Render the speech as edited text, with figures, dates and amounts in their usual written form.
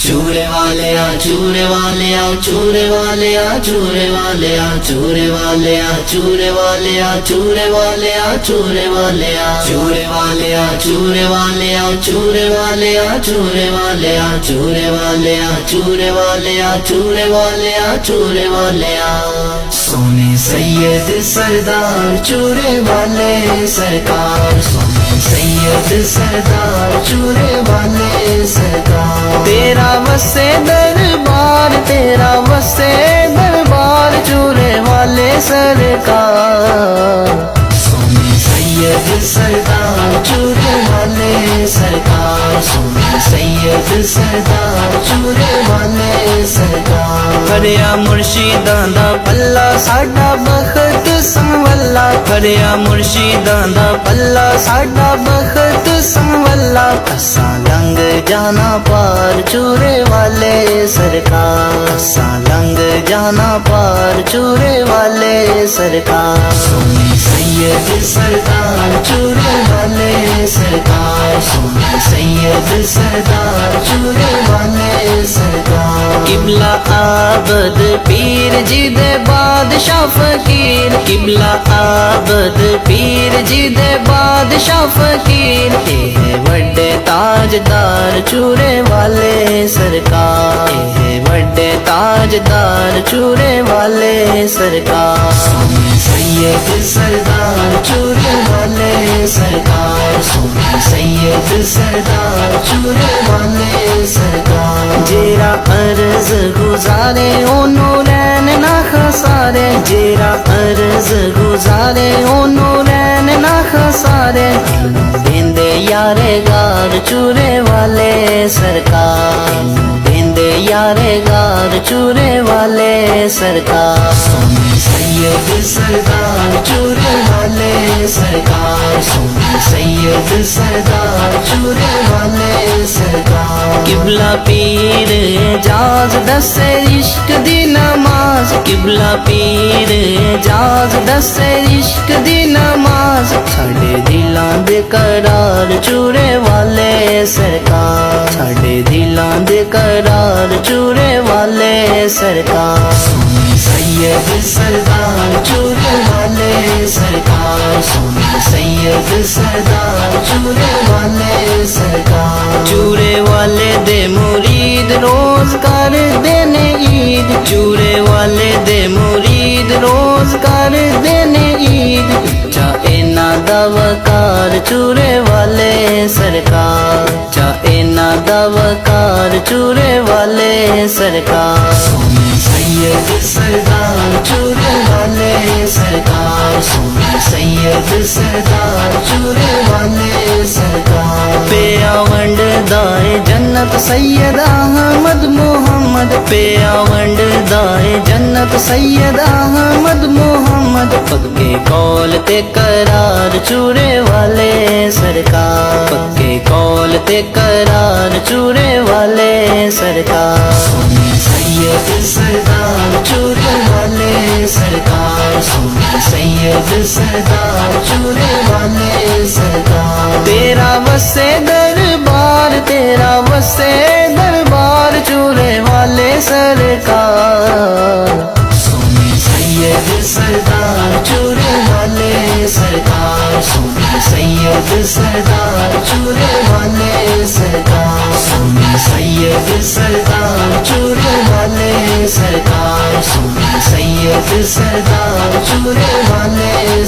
چورے والے آ چورے والے آ چورے والے آ چورے والے آ چورے والے آ چورے والے آ چورے والے آ چورے والے آ چورے والے آ چورے والے آ چورے والے آ چورے والے آ چورے والے آ چورے والے آ چورے والے آ چورے والے آ سونے سید سردار چورے والے سرکار سونے سید سردار چورے والے سرکار تیرا وسے دربار تیرا وسے دربار چورے والے سرکار سونے سید سردار چورے والے سرکار سونے سید سردار چورے والے سرکار کریا مرشیداں دا پلہ ساڈا بخت سنولا کریا مرشیداں دا پلہ ساڈا بخت سنولا اساں لنگ جانا پار چورے والے سرکار اساں لنگ جانا پار چورے والے سرکار سونے سید سردار چورے والے سرکار سونے سید سردار چورے والے سرکار قبلہ عابد پیر جی دے بادشاہ فقیر قبلہ عابد پیر جی دے بادشاہ فقیر اے وڈے تاجدار چورے والے سرکار اے وڈے تاجدار چورے والے سرکار سونے سید سردار چورے والے سرکار سونے سید سردار چورے والے سرکار جیرا عرض گزارے اونوں رین نہ خسارے جیرا عرض گزارے اونوں رین نہ خسارے دیندے یارے گار چورے والے سرکار دیندے یارے گار چورے والے سرکار سونے سید سردار چورے والے سرکار سونے سید سردار چورے والے سرکار قبلہ پیر اجاز دسے عشق دی نماز قبلہ پیر اجاز دسے عشق دی نماز ساڈے دلاں دے قرار چورے والے سرکار ساڈے دلاں دے قرار چورے والے سرکار سونے سید سردار چورے والے سرکار سونے سید سردار چورے والے سرکار چورے والے دے مرید روز کر دینے عید چورے والے دے مرید روز کر دینے عید چا اینا دا وقار چورے والے سرکار چا اینا دا وقار چورے والے سرکار سونے سید سردار چورے والے سرکار سونے سید سردار چورے والے سرکار پیا ونڈ دائے جنت سید احمد محمد پیا ونڈ دائے جنت سید احمد محمد پکے کول تے قرار چورے والے سرکار پکے کول تے قرار چورے والے سرکار سونے سید سردار چورے والے سرکار سونے سید سردار چورے والے سرکار تیرا وسے دربار تیرا وسے دربار چورے والے سرکار سونے سید سردار چورے والے سرکار سونے سید سردار چورے والے سرکار سونے سید سردار چورے والے سرکار سونے سید سردار چورے والے